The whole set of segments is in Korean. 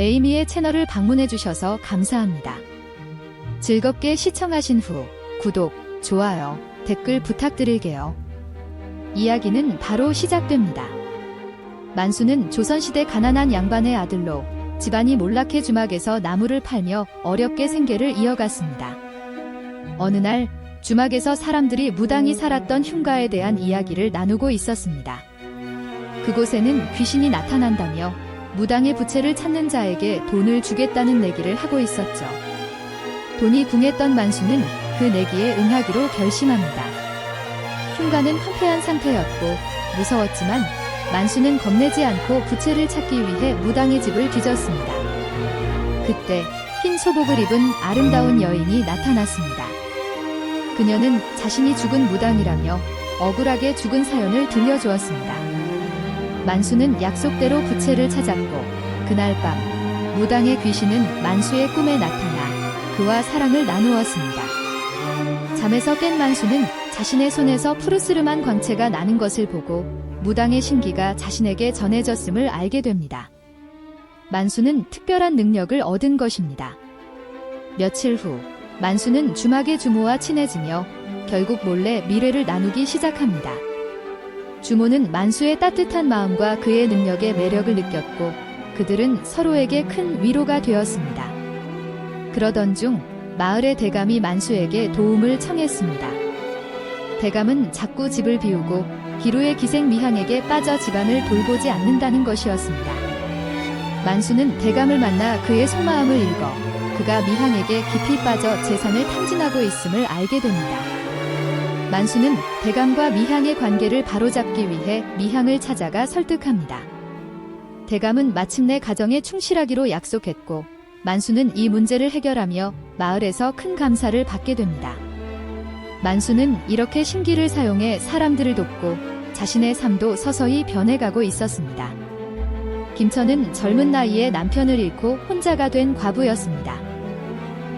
에이미의 채널을 방문해주셔서 감사합니다. 즐겁게 시청하신 후 구독, 좋아요, 댓글 부탁드릴게요. 이야기는 바로 시작됩니다. 만수는 조선시대 가난한 양반의 아들로 집안이 몰락해 주막에서 나무를 팔며 어렵게 생계를 이어갔습니다. 어느 날 주막에서 사람들이 무당이 살았던 흉가에 대한 이야기를 나누고 있었습니다. 그곳에는 귀신이 나타난다며 무당의 부채를 찾는 자에게 돈을 주겠다는 내기를 하고 있었죠. 돈이 궁했던 만수는 그 내기에 응하기로 결심합니다. 흉가는 황폐한 상태였고 무서웠지만 만수는 겁내지 않고 부채를 찾기 위해 무당의 집을 뒤졌습니다. 그때 흰 소복을 입은 아름다운 여인이 나타났습니다. 그녀는 자신이 죽은 무당이라며 억울하게 죽은 사연을 들려주었습니다. 만수는 약속대로 부채를 찾았고 그날 밤 무당의 귀신은 만수의 꿈에 나타나 그와 사랑을 나누었습니다. 잠에서 깬 만수는 자신의 손에서 푸르스름한 광채가 나는 것을 보고 무당의 신기가 자신에게 전해졌음을 알게 됩니다. 만수는 특별한 능력을 얻은 것입니다. 며칠 후 만수는 주막의 주모와 친해지며 결국 몰래 미래를 나누기 시작합니다. 주모는 만수의 따뜻한 마음과 그의 능력의 매력을 느꼈고 그들은 서로에게 큰 위로가 되었습니다. 그러던 중 마을의 대감이 만수에게 도움을 청했습니다. 대감은 자꾸 집을 비우고 기루의 기생 미항에게 빠져 집안을 돌보지 않는다는 것이었습니다. 만수는 대감을 만나 그의 속마음을 읽어 그가 미항에게 깊이 빠져 재산을 탕진하고 있음을 알게 됩니다. 만수는 대감과 미항의 관계를 바로잡기 위해 미항을 찾아가 설득합니다. 대감은 마침내 가정에 충실하기로 약속했고 만수는 이 문제를 해결하며 마을에서 큰 감사를 받게 됩니다. 만수는 이렇게 신기를 사용해 사람들을 돕고 자신의 삶도 서서히 변해가고 있었습니다. 김천은 젊은 나이에 남편을 잃고 혼자가 된 과부였습니다.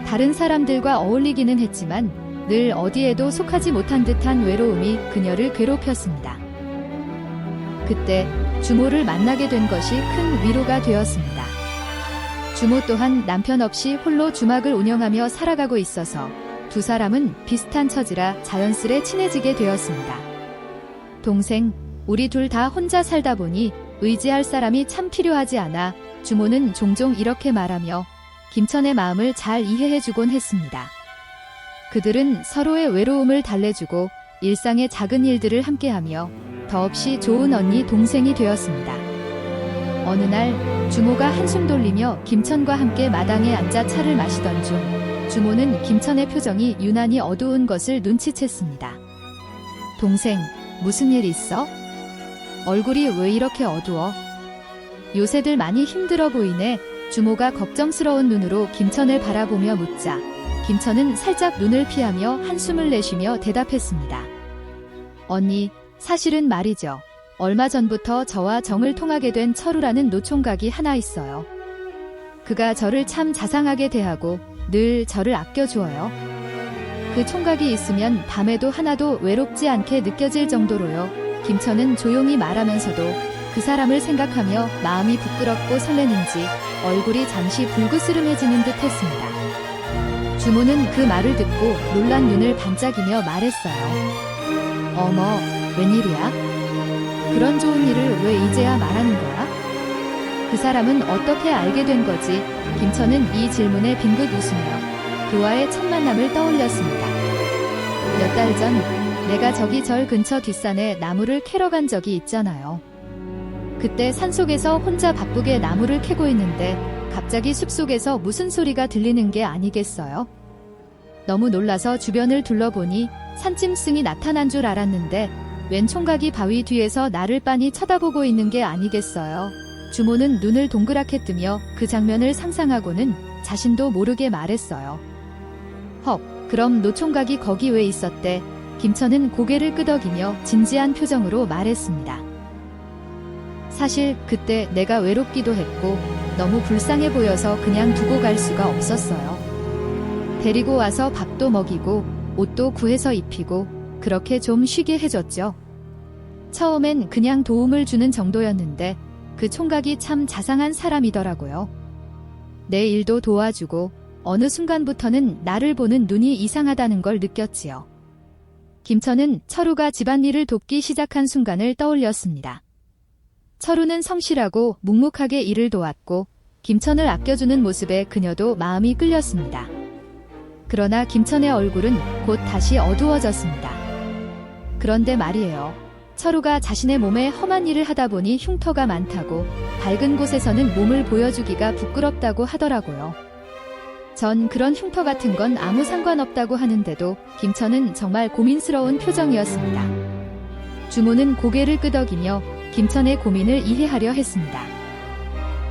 다른 사람들과 어울리기는 했지만 늘 어디에도 속하지 못한 듯한 외로움이 그녀를 괴롭혔습니다. 그때 주모를 만나게 된 것이 큰 위로가 되었습니다. 주모 또한 남편 없이 홀로 주막을 운영하며 살아가고 있어서 두 사람은 비슷한 처지라 자연스레 친해지게 되었습니다. 동생, 우리 둘 다 혼자 살다 보니 의지할 사람이 참 필요하지 않아 주모는 종종 이렇게 말하며 김천의 마음을 잘 이해해주곤 했습니다. 그들은 서로의 외로움을 달래주고 일상의 작은 일들을 함께하며 더없이 좋은 언니 동생이 되었습니다. 어느 날 주모가 한숨 돌리며 김천과 함께 마당에 앉아 차를 마시던 중 주모는 김천의 표정이 유난히 어두운 것을 눈치챘습니다. 동생, 무슨 일 있어? 얼굴이 왜 이렇게 어두워? 요새들 많이 힘들어 보이네. 주모가 걱정스러운 눈으로 김천을 바라보며 묻자 김천은 살짝 눈을 피하며 한숨을 내쉬며 대답했습니다. 언니, 사실은 말이죠. 얼마 전부터 저와 정을 통하게 된 철우라는 노총각이 하나 있어요. 그가 저를 참 자상하게 대하고 늘 저를 아껴주어요. 그 총각이 있으면 밤에도 하나도 외롭지 않게 느껴질 정도로요. 김천은 조용히 말하면서도 그 사람을 생각하며 마음이 부끄럽고 설레는지 얼굴이 잠시 불그스름해지는 듯 했습니다. 주모는 그 말을 듣고 놀란 눈을 반짝이며 말했어요. 어머, 웬일이야? 그런 좋은 일을 왜 이제야 말하는 거야? 그 사람은 어떻게 알게 된 거지? 김천은 이 질문에 빙긋 웃으며 그와의 첫 만남을 떠올렸습니다. 몇 달 전 내가 저기 절 근처 뒷산에 나무를 캐러 간 적이 있잖아요. 그때 산속에서 혼자 바쁘게 나무를 캐고 있는데 갑자기 숲속에서 무슨 소리가 들리는 게 아니겠어요? 너무 놀라서 주변을 둘러보니 산짐승이 나타난 줄 알았는데 웬 총각이 바위 뒤에서 나를 빤히 쳐다보고 있는 게 아니겠어요? 주모는 눈을 동그랗게 뜨며 그 장면을 상상하고는 자신도 모르게 말했어요. 헉, 그럼 노총각이 거기 왜 있었대? 김천은 고개를 끄덕이며 진지한 표정으로 말했습니다. 사실 그때 내가 외롭기도 했고 너무 불쌍해 보여서 그냥 두고 갈 수가 없었어요. 데리고 와서 밥도 먹이고 옷도 구해서 입히고 그렇게 좀 쉬게 해줬죠. 처음엔 그냥 도움을 주는 정도였는데 그 총각이 참 자상한 사람이더라고요. 내 일도 도와주고 어느 순간부터는 나를 보는 눈이 이상하다는 걸 느꼈지요. 김천은 철우가 집안일을 돕기 시작한 순간을 떠올렸습니다. 철우는 성실하고 묵묵하게 일을 도왔고 김천을 아껴주는 모습에 그녀도 마음이 끌렸습니다. 그러나 김천의 얼굴은 곧 다시 어두워졌습니다. 그런데 말이에요. 철우가 자신의 몸에 험한 일을 하다 보니 흉터가 많다고 밝은 곳에서는 몸을 보여주기가 부끄럽다고 하더라고요. 전 그런 흉터 같은 건 아무 상관없다고 하는데도 김천은 정말 고민스러운 표정이었습니다. 주모는 고개를 끄덕이며 김천의 고민을 이해하려 했습니다.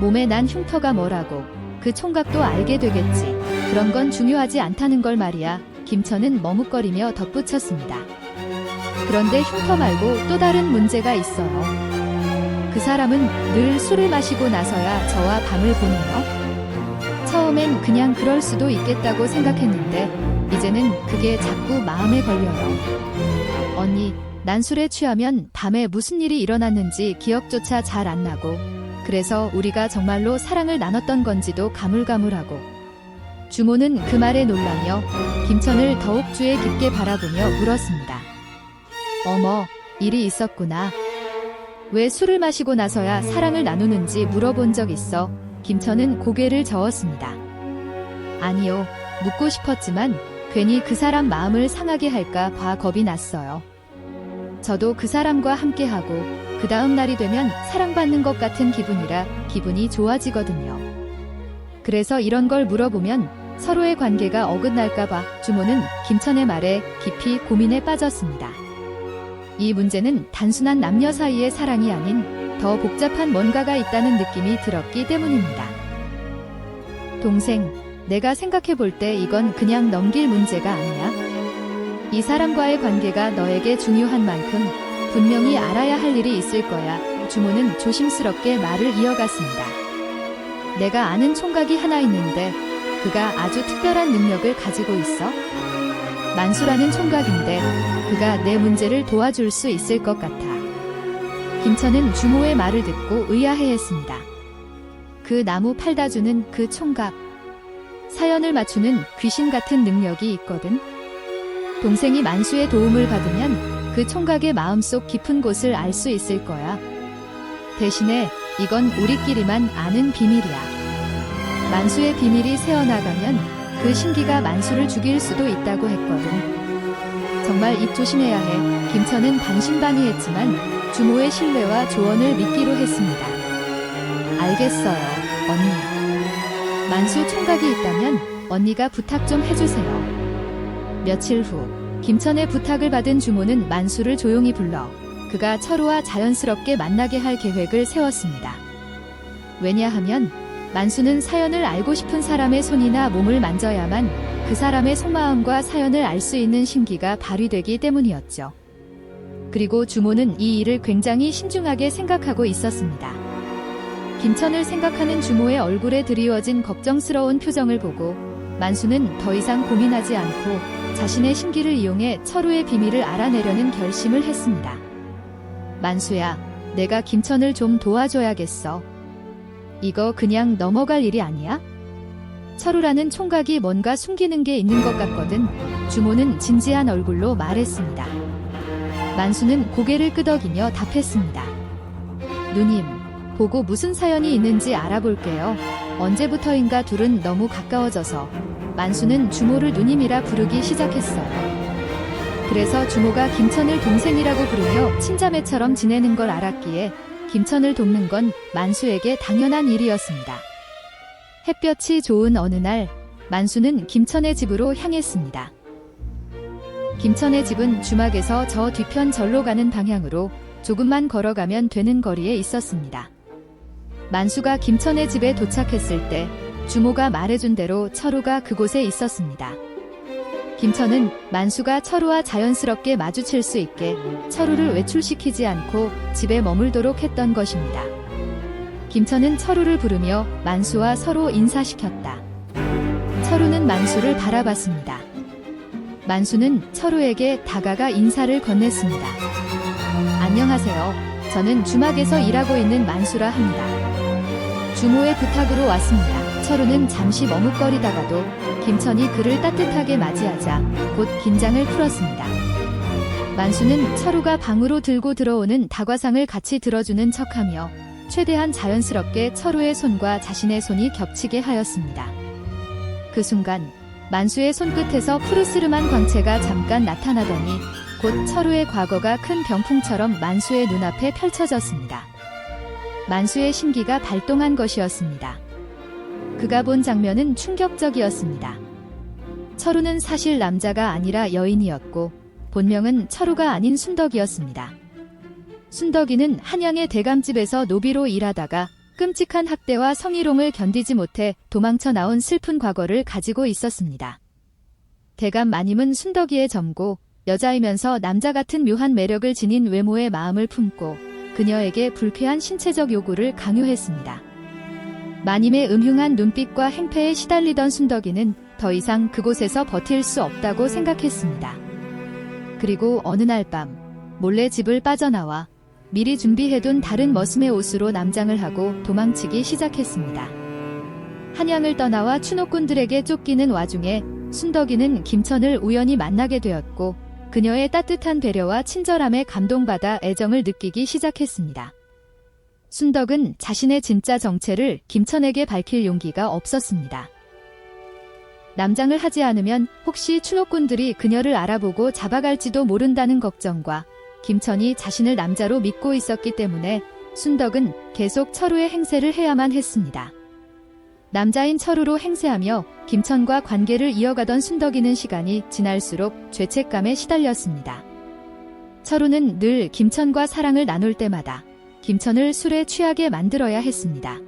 몸에 난 흉터가 뭐라고 그 총각도 알게 되겠지. 그런 건 중요하지 않다는 걸 말이야. 김천은 머뭇거리며 덧붙였습니다. 그런데 흉터 말고 또 다른 문제가 있어요. 그 사람은 늘 술을 마시고 나서야 저와 밤을 보내요. 처음엔 그냥 그럴 수도 있겠다고 생각했는데 이제는 그게 자꾸 마음에 걸려요. 언니, 난 술에 취하면 밤에 무슨 일이 일어났는지 기억조차 잘 안 나고 그래서 우리가 정말로 사랑을 나눴던 건지도 가물가물하고. 주모는 그 말에 놀라며 김천을 더욱 주의 깊게 바라보며 물었습니다. 어머, 일이 있었구나. 왜 술을 마시고 나서야 사랑을 나누는지 물어본 적 있어? 김천은 고개를 저었습니다. 아니요, 묻고 싶었지만 괜히 그 사람 마음을 상하게 할까 봐 겁이 났어요. 저도 그 사람과 함께하고 그 다음 날이 되면 사랑받는 것 같은 기분이라 기분이 좋아지거든요. 그래서 이런 걸 물어보면 서로의 관계가 어긋날까 봐. 주모는 김천의 말에 깊이 고민에 빠졌습니다. 이 문제는 단순한 남녀 사이의 사랑이 아닌 더 복잡한 뭔가가 있다는 느낌이 들었기 때문입니다. 동생, 내가 생각해 볼 때 이건 그냥 넘길 문제가 아니야. 이 사람과의 관계가 너에게 중요한 만큼 분명히 알아야 할 일이 있을 거야. 주모는 조심스럽게 말을 이어갔습니다. 내가 아는 총각이 하나 있는데 그가 아주 특별한 능력을 가지고 있어. 만수라는 총각인데 그가 내 문제를 도와줄 수 있을 것 같아. 김천은 주모의 말을 듣고 의아해했습니다. 그 나무 팔다 주는 그 총각. 사연을 맞추는 귀신 같은 능력이 있거든. 동생이 만수의 도움을 받으면 그 총각의 마음속 깊은 곳을 알 수 있을 거야. 대신에 이건 우리끼리만 아는 비밀이야. 만수의 비밀이 새어나가면 그 신기가 만수를 죽일 수도 있다고 했거든. 정말 입 조심해야 해. 김천은 반신반의했지만 주모의 신뢰와 조언을 믿기로 했습니다. 알겠어요, 언니. 만수 총각이 있다면 언니가 부탁 좀 해주세요. 며칠 후 김천의 부탁을 받은 주모는 만수를 조용히 불러 그가 철우와 자연스럽게 만나게 할 계획을 세웠습니다. 왜냐하면 만수는 사연을 알고 싶은 사람의 손이나 몸을 만져야만 그 사람의 속마음과 사연을 알 수 있는 신기가 발휘되기 때문이었죠. 그리고 주모는 이 일을 굉장히 신중하게 생각하고 있었습니다. 김천을 생각하는 주모의 얼굴에 드리워진 걱정스러운 표정을 보고 만수는 더 이상 고민하지 않고 자신의 신기를 이용해 철우의 비밀을 알아내려는 결심을 했습니다. 만수야, 내가 김천을 좀 도와줘야겠어. 이거 그냥 넘어갈 일이 아니야? 철우라는 총각이 뭔가 숨기는 게 있는 것 같거든. 주모는 진지한 얼굴로 말했습니다. 만수는 고개를 끄덕이며 답했습니다. 누님, 보고 무슨 사연이 있는지 알아볼게요. 언제부터인가 둘은 너무 가까워져서 만수는 주모를 누님이라 부르기 시작했어요. 그래서 주모가 김천을 동생이라고 부르며 친자매처럼 지내는 걸 알았기에 김천을 돕는 건 만수에게 당연한 일이었습니다. 햇볕이 좋은 어느 날 만수는 김천의 집으로 향했습니다. 김천의 집은 주막에서 저 뒤편 절로 가는 방향으로 조금만 걸어가면 되는 거리에 있었습니다. 만수가 김천의 집에 도착했을 때 주모가 말해준 대로 철우가 그곳에 있었습니다. 김천은 만수가 철우와 자연스럽게 마주칠 수 있게 철우를 외출시키지 않고 집에 머물도록 했던 것입니다. 김천은 철우를 부르며 만수와 서로 인사시켰다. 철우는 만수를 바라봤습니다. 만수는 철우에게 다가가 인사를 건넸습니다. 안녕하세요. 저는 주막에서 일하고 있는 만수라 합니다. 주모의 부탁으로 왔습니다. 철우는 잠시 머뭇거리다가도 김천이 그를 따뜻하게 맞이하자 곧 긴장을 풀었습니다. 만수는 철우가 방으로 들고 들어오는 다과상을 같이 들어주는 척하며 최대한 자연스럽게 철우의 손과 자신의 손이 겹치게 하였습니다. 그 순간 만수의 손끝에서 푸르스름한 광채가 잠깐 나타나더니 곧 철우의 과거가 큰 병풍처럼 만수의 눈앞에 펼쳐졌습니다. 만수의 심기가 발동한 것이었습니다. 그가 본 장면은 충격적이었습니다. 철우는 사실 남자가 아니라 여인이었고 본명은 철우가 아닌 순덕이었습니다. 순덕이는 한양의 대감집에서 노비로 일하다가 끔찍한 학대와 성희롱을 견디지 못해 도망쳐 나온 슬픈 과거를 가지고 있었습니다. 대감 마님은 순덕이의 점고 여자이면서 남자 같은 묘한 매력을 지닌 외모에 마음을 품고 그녀에게 불쾌한 신체적 요구를 강요했습니다. 마님의 음흉한 눈빛과 행패에 시달리던 순덕이는 더 이상 그곳에서 버틸 수 없다고 생각했습니다. 그리고 어느 날 밤 몰래 집을 빠져나와 미리 준비해둔 다른 머슴의 옷으로 남장을 하고 도망치기 시작했습니다. 한양을 떠나와 추노꾼들에게 쫓기는 와중에 순덕이는 김천을 우연히 만나게 되었고 그녀의 따뜻한 배려와 친절함에 감동받아 애정을 느끼기 시작했습니다. 순덕은 자신의 진짜 정체를 김천에게 밝힐 용기가 없었습니다. 남장을 하지 않으면 혹시 추노꾼들이 그녀를 알아보고 잡아갈지도 모른다는 걱정과 김천이 자신을 남자로 믿고 있었기 때문에 순덕은 계속 철우의 행세를 해야만 했습니다. 남자인 철우로 행세하며 김천과 관계를 이어가던 순덕이는 시간이 지날수록 죄책감에 시달렸습니다. 철우는 늘 김천과 사랑을 나눌 때마다 김천을 술에 취하게 만들어야 했습니다.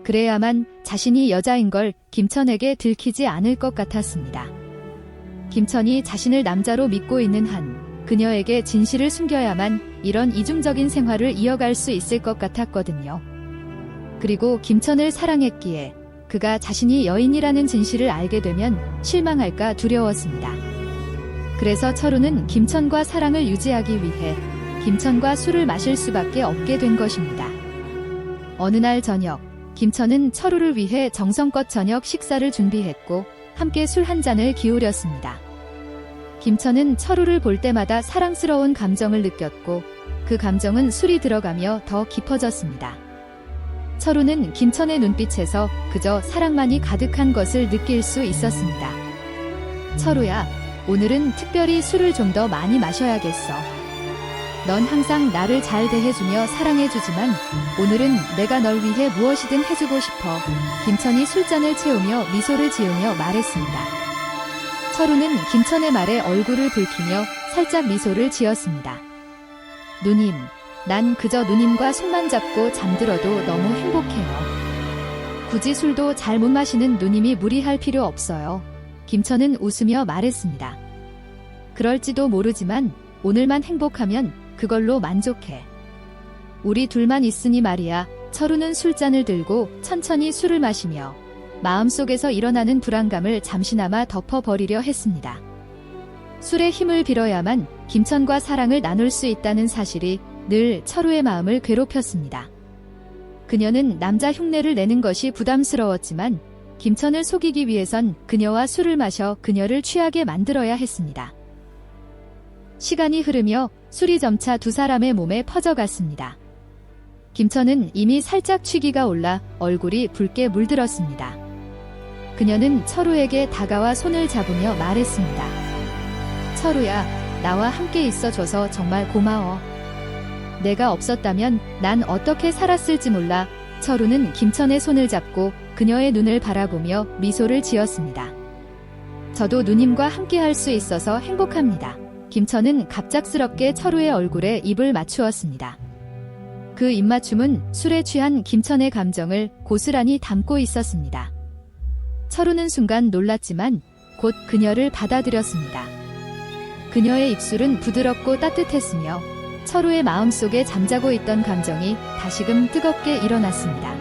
그래야만 자신이 여자인 걸 김천에게 들키지 않을 것 같았습니다. 김천이 자신을 남자로 믿고 있는 한 그녀에게 진실을 숨겨야만 이런 이중적인 생활을 이어갈 수 있을 것 같았거든요. 그리고 김천을 사랑했기에 그가 자신이 여인이라는 진실을 알게 되면 실망할까 두려웠습니다. 그래서 철우는 김천과 사랑을 유지하기 위해 김천과 술을 마실 수밖에 없게 된 것입니다. 어느 날 저녁, 김천은 철우를 위해 정성껏 저녁 식사를 준비했고 함께 술 한 잔을 기울였습니다. 김천은 철우를 볼 때마다 사랑스러운 감정을 느꼈고 그 감정은 술이 들어가며 더 깊어졌습니다. 철우는 김천의 눈빛에서 그저 사랑만이 가득한 것을 느낄 수 있었습니다. 철우야, 오늘은 특별히 술을 좀 더 많이 마셔야겠어. 넌 항상 나를 잘 대해주며 사랑해주지만 오늘은 내가 널 위해 무엇이든 해주고 싶어. 김천이 술잔을 채우며 미소를 지으며 말했습니다. 철우는 김천의 말에 얼굴을 붉히며 살짝 미소를 지었습니다. 누님, 난 그저 누님과 손만 잡고 잠들어도 너무 행복해요. 굳이 술도 잘 못 마시는 누님이 무리할 필요 없어요. 김천은 웃으며 말했습니다. 그럴지도 모르지만 오늘만 행복하면 그걸로 만족해. 우리 둘만 있으니 말이야. 철우는 술잔을 들고 천천히 술을 마시며 마음속에서 일어나는 불안감을 잠시나마 덮어버리려 했습니다. 술의 힘을 빌어야만 김천과 사랑을 나눌 수 있다는 사실이 늘 철우의 마음을 괴롭혔습니다. 그녀는 남자 흉내를 내는 것이 부담스러웠지만 김천을 속이기 위해선 그녀와 술을 마셔 그녀를 취하게 만들어야 했습니다. 시간이 흐르며 술이 점차 두 사람의 몸에 퍼져갔습니다. 김천은 이미 살짝 취기가 올라 얼굴이 붉게 물들었습니다. 그녀는 철우에게 다가와 손을 잡으며 말했습니다. 철우야, 나와 함께 있어줘서 정말 고마워. 내가 없었다면 난 어떻게 살았을지 몰라. 철우는 김천의 손을 잡고 그녀의 눈을 바라보며 미소를 지었습니다. 저도 누님과 함께 할 수 있어서 행복합니다. 김천은 갑작스럽게 철우의 얼굴에 입을 맞추었습니다. 그 입맞춤은 술에 취한 김천의 감정을 고스란히 담고 있었습니다. 철우는 순간 놀랐지만 곧 그녀를 받아들였습니다. 그녀의 입술은 부드럽고 따뜻했으며 철우의 마음속에 잠자고 있던 감정이 다시금 뜨겁게 일어났습니다.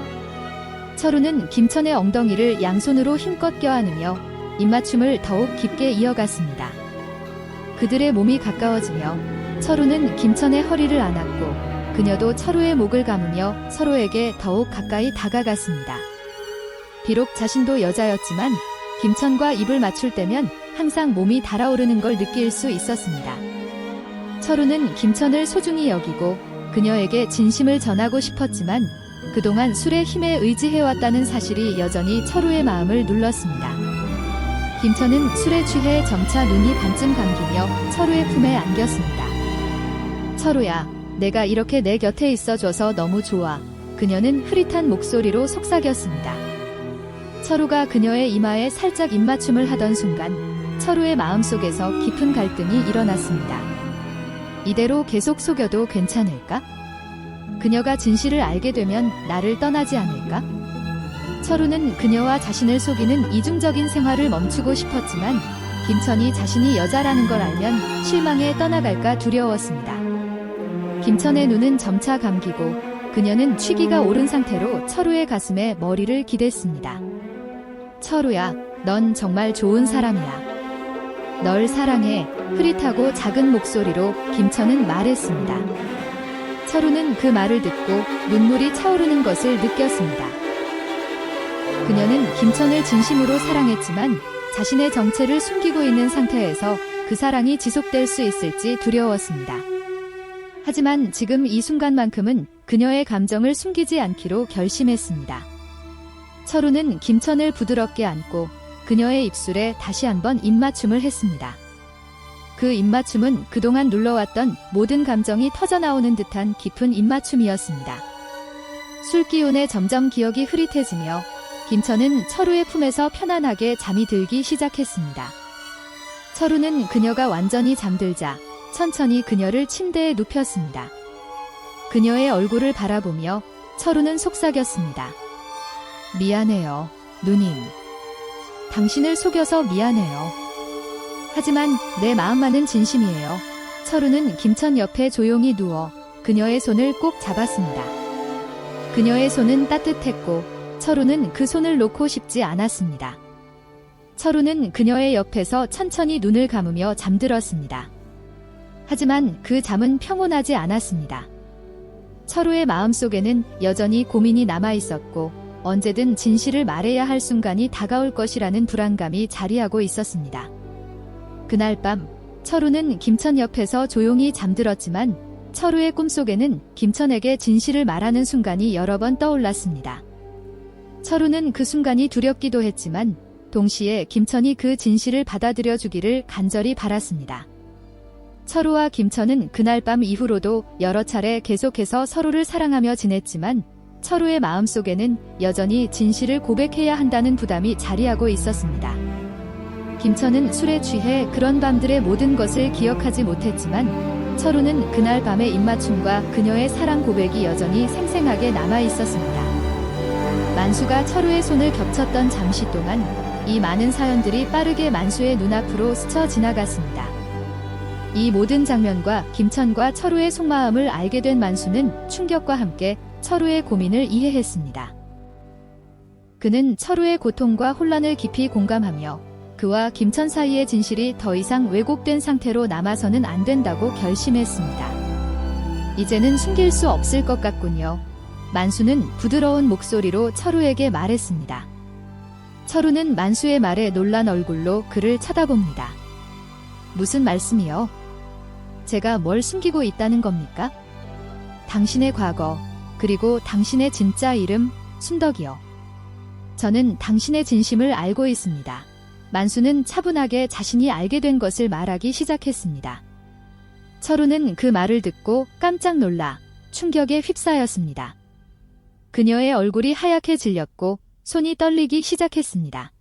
철우는 김천의 엉덩이를 양손으로 힘껏 껴안으며 입맞춤을 더욱 깊게 이어갔습니다. 그들의 몸이 가까워지며 철우는 김천의 허리를 안았고 그녀도 철우의 목을 감으며 서로에게 더욱 가까이 다가갔습니다. 비록 자신도 여자였지만 김천과 입을 맞출 때면 항상 몸이 달아오르는 걸 느낄 수 있었습니다. 철우는 김천을 소중히 여기고 그녀에게 진심을 전하고 싶었지만 그동안 술의 힘에 의지해왔다는 사실이 여전히 철우의 마음을 눌렀습니다. 김천은 술에 취해 점차 눈이 반쯤 감기며 철우의 품에 안겼습니다. 철우야, 내가 이렇게 내 곁에 있어줘서 너무 좋아. 그녀는 흐릿한 목소리로 속삭였습니다. 철우가 그녀의 이마에 살짝 입맞춤을 하던 순간 철우의 마음속에서 깊은 갈등이 일어났습니다. 이대로 계속 속여도 괜찮을까? 그녀가 진실을 알게 되면 나를 떠나지 않을까? 철우는 그녀와 자신을 속이는 이중적인 생활을 멈추고 싶었지만 김천이 자신이 여자라는 걸 알면 실망해 떠나갈까 두려웠습니다. 김천의 눈은 점차 감기고 그녀는 취기가 오른 상태로 철우의 가슴에 머리를 기댔습니다. 철우야, 넌 정말 좋은 사람이야. 널 사랑해. 흐릿하고 작은 목소리로 김천은 말했습니다. 철우는 그 말을 듣고 눈물이 차오르는 것을 느꼈습니다. 그녀는 김천을 진심으로 사랑했지만 자신의 정체를 숨기고 있는 상태에서 그 사랑이 지속될 수 있을지 두려웠습니다. 하지만 지금 이 순간만큼은 그녀의 감정을 숨기지 않기로 결심했습니다. 철우는 김천을 부드럽게 안고 그녀의 입술에 다시 한번 입맞춤을 했습니다. 그 입맞춤은 그동안 눌러왔던 모든 감정이 터져나오는 듯한 깊은 입맞춤이었습니다. 술 기운에 점점 기억이 흐릿해지며 김천은 철우의 품에서 편안하게 잠이 들기 시작했습니다. 철우는 그녀가 완전히 잠들자 천천히 그녀를 침대에 눕혔습니다. 그녀의 얼굴을 바라보며 철우는 속삭였습니다. 미안해요, 누님. 당신을 속여서 미안해요. 하지만 내 마음만은 진심이에요. 철우는 김천 옆에 조용히 누워 그녀의 손을 꼭 잡았습니다. 그녀의 손은 따뜻했고 철우는 그 손을 놓고 싶지 않았습니다. 철우는 그녀의 옆에서 천천히 눈을 감으며 잠들었습니다. 하지만 그 잠은 평온하지 않았습니다. 철우의 마음속에는 여전히 고민이 남아있었고 언제든 진실을 말해야 할 순간이 다가올 것이라는 불안감이 자리하고 있었습니다. 그날 밤 철우는 김천 옆에서 조용히 잠들었지만 철우의 꿈속에는 김천에게 진실을 말하는 순간이 여러 번 떠올랐습니다. 철우는 그 순간이 두렵기도 했지만 동시에 김천이 그 진실을 받아들여 주기를 간절히 바랐습니다. 철우와 김천은 그날 밤 이후로도 여러 차례 계속해서 서로를 사랑하며 지냈지만 철우의 마음속에는 여전히 진실을 고백해야 한다는 부담이 자리하고 있었습니다. 김천은 술에 취해 그런 밤들의 모든 것을 기억하지 못했지만 철우는 그날 밤의 입맞춤과 그녀의 사랑 고백이 여전히 생생하게 남아 있었습니다. 만수가 철우의 손을 겹쳤던 잠시 동안 이 많은 사연들이 빠르게 만수의 눈앞으로 스쳐 지나갔습니다. 이 모든 장면과 김천과 철우의 속마음을 알게 된 만수는 충격과 함께 철우의 고민을 이해했습니다. 그는 철우의 고통과 혼란을 깊이 공감하며 그와 김천 사이의 진실이 더 이상 왜곡된 상태로 남아서는 안 된다고 결심했습니다. 이제는 숨길 수 없을 것 같군요. 만수는 부드러운 목소리로 철우에게 말했습니다. 철우는 만수의 말에 놀란 얼굴로 그를 쳐다봅니다. 무슨 말씀이요? 제가 뭘 숨기고 있다는 겁니까? 당신의 과거, 그리고 당신의 진짜 이름, 순덕이요. 저는 당신의 진심을 알고 있습니다. 만수는 차분하게 자신이 알게 된 것을 말하기 시작했습니다. 철우는 그 말을 듣고 깜짝 놀라 충격에 휩싸였습니다. 그녀의 얼굴이 하얗게 질렸고 손이 떨리기 시작했습니다.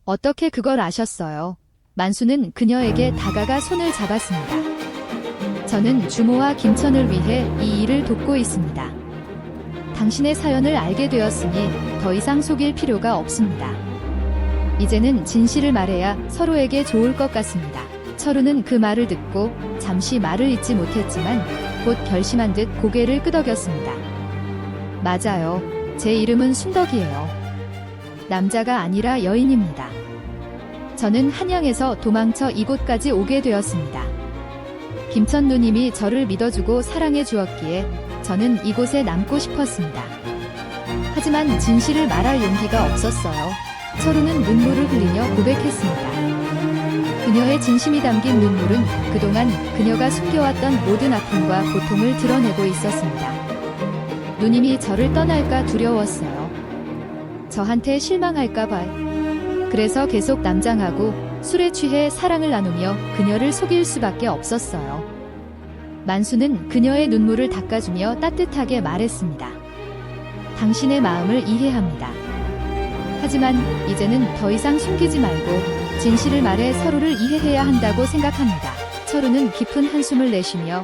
어떻게 그걸 아셨어요? 만수는 그녀에게 다가가 손을 잡았습니다. 저는 주모와 김천을 위해 이 일을 돕고 있습니다. 당신의 사연을 알게 되었으니 더 이상 속일 필요가 없습니다. 이제는 진실을 말해야 서로에게 좋을 것 같습니다. 철우는 그 말을 듣고 잠시 말을 잇지 못했지만 곧 결심한 듯 고개를 끄덕였습니다. 맞아요. 제 이름은 순덕이에요. 남자가 아니라 여인입니다. 저는 한양에서 도망쳐 이곳까지 오게 되었습니다. 김천 누님이 저를 믿어주고 사랑해 주었기에 저는 이곳에 남고 싶었습니다. 하지만 진실을 말할 용기가 없었어요. 철우는 눈물을 흘리며 고백했습니다. 그녀의 진심이 담긴 눈물은 그동안 그녀가 숨겨왔던 모든 아픔과 고통을 드러내고 있었습니다. 누님이 저를 떠날까 두려웠어요. 저한테 실망할까봐. 그래서 계속 남장하고 술에 취해 사랑을 나누며 그녀를 속일 수밖에 없었어요. 만수는 그녀의 눈물을 닦아주며 따뜻하게 말했습니다. 당신의 마음을 이해합니다. 하지만 이제는 더 이상 숨기지 말고 진실을 말해 서로를 이해해야 한다고 생각합니다. 철우는 깊은 한숨을 내쉬며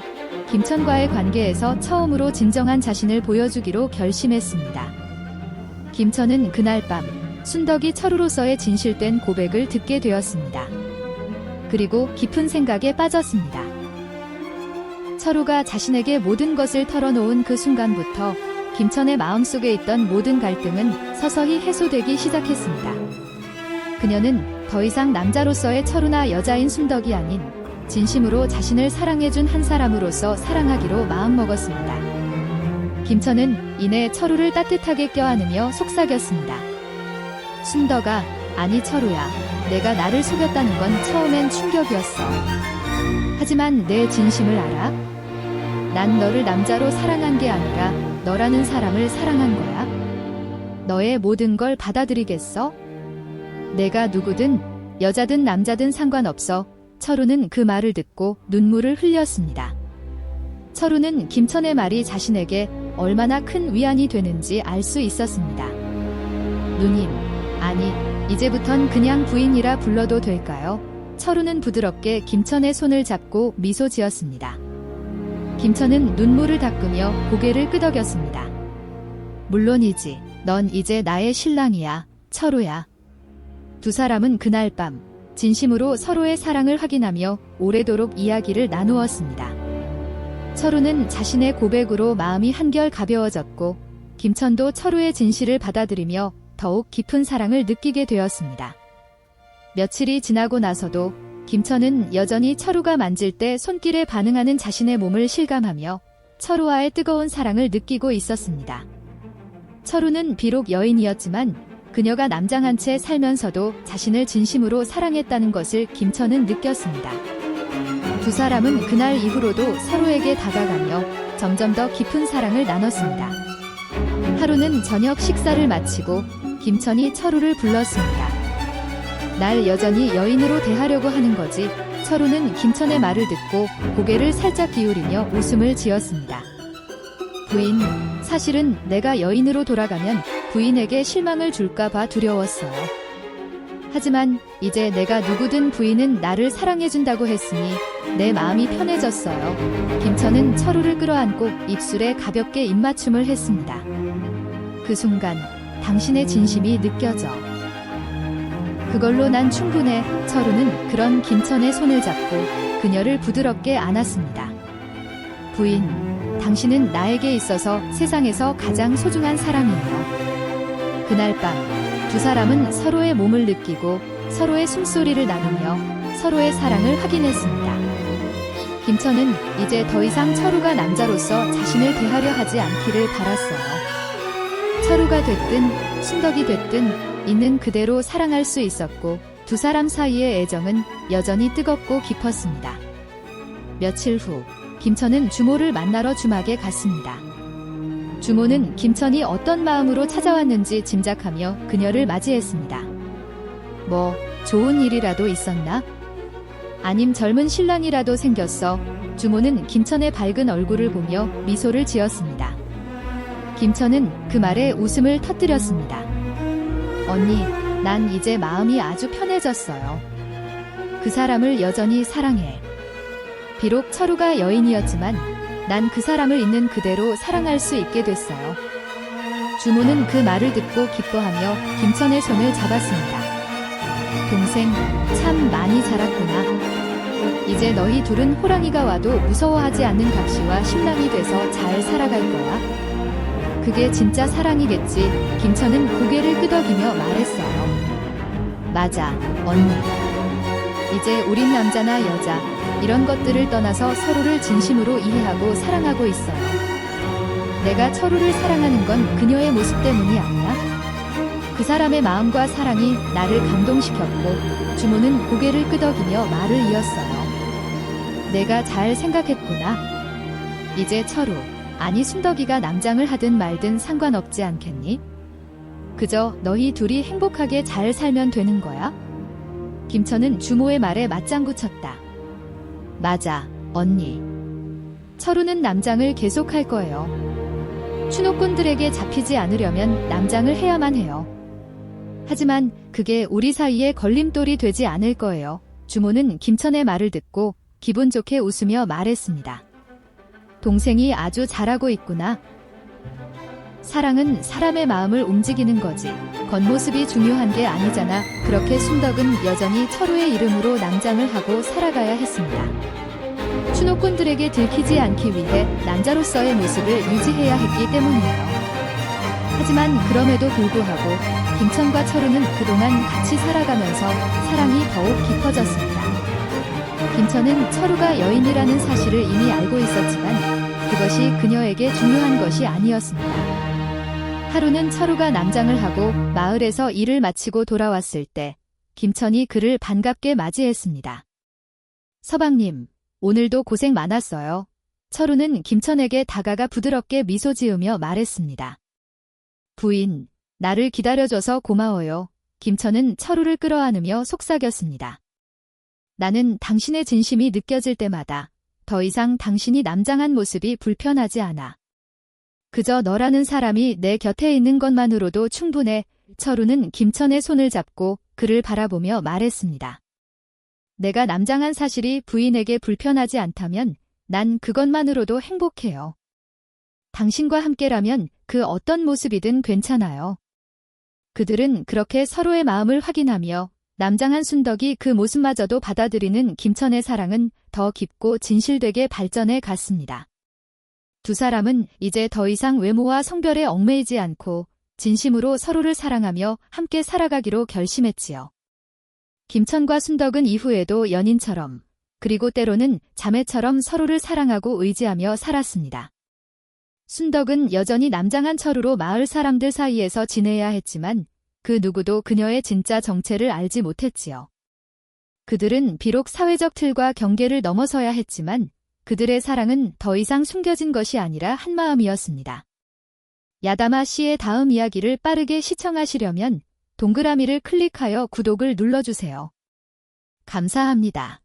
김천과의 관계에서 처음으로 진정한 자신을 보여주기로 결심했습니다. 김천은 그날 밤 순덕이 철우로서의 진실된 고백을 듣게 되었습니다. 그리고 깊은 생각에 빠졌습니다. 철우가 자신에게 모든 것을 털어놓은 그 순간부터 김천의 마음속에 있던 모든 갈등은 서서히 해소되기 시작했습니다. 그녀는 더 이상 남자로서의 철우나 여자인 순덕이 아닌 진심으로 자신을 사랑해준 한 사람으로서 사랑하기로 마음먹었습니다. 김천은 이내 철우를 따뜻하게 껴안으며 속삭였습니다. 순덕아, 아니 철우야, 내가 나를 속였다는 건 처음엔 충격이었어. 하지만 내 진심을 알아? 난 너를 남자로 사랑한 게 아니라 너라는 사람을 사랑한 거야. 너의 모든 걸 받아들이겠어? 내가 누구든 여자든 남자든 상관없어. 철우는 그 말을 듣고 눈물을 흘렸습니다. 철우는 김천의 말이 자신에게 얼마나 큰 위안이 되는지 알 수 있었습니다. 누님, 아니, 이제부턴 그냥 부인이라 불러도 될까요? 철우는 부드럽게 김천의 손을 잡고 미소 지었습니다. 김천은 눈물을 닦으며 고개를 끄덕였습니다. 물론이지, 넌 이제 나의 신랑이야, 철우야. 두 사람은 그날 밤 진심으로 서로의 사랑을 확인하며 오래도록 이야기를 나누었습니다. 철우는 자신의 고백으로 마음이 한결 가벼워졌고 김천도 철우의 진실을 받아들이며 더욱 깊은 사랑을 느끼게 되었습니다. 며칠이 지나고 나서도 김천은 여전히 철우가 만질 때 손길에 반응하는 자신의 몸을 실감하며 철우와의 뜨거운 사랑을 느끼고 있었습니다. 철우는 비록 여인이었지만 그녀가 남장한 채 살면서도 자신을 진심으로 사랑했다는 것을 김천은 느꼈습니다. 두 사람은 그날 이후로도 서로에게 다가가며 점점 더 깊은 사랑을 나눴습니다. 하루는 저녁 식사를 마치고 김천이 철우를 불렀습니다. 날 여전히 여인으로 대하려고 하는 거지. 철우는 김천의 말을 듣고 고개를 살짝 기울이며 웃음을 지었습니다. 부인, 사실은 내가 여인으로 돌아가면 부인에게 실망을 줄까봐 두려웠어요. 하지만 이제 내가 누구든 부인은 나를 사랑해준다고 했으니 내 마음이 편해졌어요. 김천은 철우를 끌어안고 입술에 가볍게 입맞춤을 했습니다. 그 순간 당신의 진심이 느껴져. 그걸로 난 충분해. 철우는 그런 김천의 손을 잡고 그녀를 부드럽게 안았습니다. 부인, 당신은 나에게 있어서 세상에서 가장 소중한 사람이에요. 그날 밤 두 사람은 서로의 몸을 느끼고 서로의 숨소리를 나누며 서로의 사랑을 확인했습니다. 김천은 이제 더 이상 철우가 남자로서 자신을 대하려 하지 않기를 바랐어요. 철우가 됐든 순덕이 됐든 있는 그대로 사랑할 수 있었고 두 사람 사이의 애정은 여전히 뜨겁고 깊었습니다. 며칠 후 김천은 주모를 만나러 주막에 갔습니다. 주모는 김천이 어떤 마음으로 찾아왔는지 짐작하며 그녀를 맞이했습니다. 뭐 좋은 일이라도 있었나? 아님 젊은 신랑이라도 생겼어? 주모는 김천의 밝은 얼굴을 보며 미소를 지었습니다. 김천은 그 말에 웃음을 터뜨렸습니다. 언니, 난 이제 마음이 아주 편해졌어요. 그 사람을 여전히 사랑해. 비록 철우가 여인이었지만 난 그 사람을 있는 그대로 사랑할 수 있게 됐어요. 주모는 그 말을 듣고 기뻐하며 김천의 손을 잡았습니다. 동생, 참 많이 자랐구나. 이제 너희 둘은 호랑이가 와도 무서워하지 않는 각시와 신랑이 돼서 잘 살아갈 거야. 그게 진짜 사랑이겠지. 김천은 고개를 끄덕이며 말했어요. 맞아, 언니. 이제 우린 남자나 여자 이런 것들을 떠나서 서로를 진심으로 이해하고 사랑하고 있어요. 내가 철우를 사랑하는 건 그녀의 모습 때문이 아니야. 그 사람의 마음과 사랑이 나를 감동시켰고 주모는 고개를 끄덕이며 말을 이었어요. 내가 잘 생각했구나. 이제 철우, 아니 순덕이가 남장을 하든 말든 상관없지 않겠니? 그저 너희 둘이 행복하게 잘 살면 되는 거야? 김천은 주모의 말에 맞장구 쳤다. 맞아, 언니. 철우는 남장을 계속할 거예요. 추노꾼들에게 잡히지 않으려면 남장을 해야만 해요. 하지만 그게 우리 사이에 걸림돌이 되지 않을 거예요. 주모는 김천의 말을 듣고 기분 좋게 웃으며 말했습니다. 동생이 아주 잘하고 있구나. 사랑은 사람의 마음을 움직이는 거지. 겉모습이 중요한 게 아니잖아. 그렇게 순덕은 여전히 철우의 이름으로 남장을 하고 살아가야 했습니다. 추노꾼들에게 들키지 않기 위해 남자로서의 모습을 유지해야 했기 때문이에요. 하지만 그럼에도 불구하고 김천과 철우는 그동안 같이 살아가면서 사랑이 더욱 깊어졌습니다. 김천은 철우가 여인이라는 사실을 이미 알고 있었지만 그것이 그녀에게 중요한 것이 아니었습니다. 하루는 철우가 남장을 하고 마을에서 일을 마치고 돌아왔을 때 김천이 그를 반갑게 맞이했습니다. 서방님, 오늘도 고생 많았어요. 철우는 김천에게 다가가 부드럽게 미소 지으며 말했습니다. 부인, 나를 기다려줘서 고마워요. 김천은 철우를 끌어안으며 속삭였습니다. 나는 당신의 진심이 느껴질 때마다 더 이상 당신이 남장한 모습이 불편하지 않아. 그저 너라는 사람이 내 곁에 있는 것만으로도 충분해. 철우는 김천의 손을 잡고 그를 바라보며 말했습니다. 내가 남장한 사실이 부인에게 불편하지 않다면 난 그것만으로도 행복해요. 당신과 함께라면 그 어떤 모습이든 괜찮아요. 그들은 그렇게 서로의 마음을 확인하며 남장한 순덕이 그 모습마저도 받아들이는 김천의 사랑은 더 깊고 진실되게 발전해 갔습니다. 두 사람은 이제 더 이상 외모와 성별에 얽매이지 않고 진심으로 서로를 사랑하며 함께 살아가기로 결심했지요. 김천과 순덕은 이후에도 연인처럼 그리고 때로는 자매처럼 서로를 사랑하고 의지하며 살았습니다. 순덕은 여전히 남장한 철우로 마을 사람들 사이에서 지내야 했지만 그 누구도 그녀의 진짜 정체를 알지 못했지요. 그들은 비록 사회적 틀과 경계를 넘어서야 했지만 그들의 사랑은 더 이상 숨겨진 것이 아니라 한마음이었습니다. 야다마 씨의 다음 이야기를 빠르게 시청하시려면 동그라미를 클릭하여 구독을 눌러주세요. 감사합니다.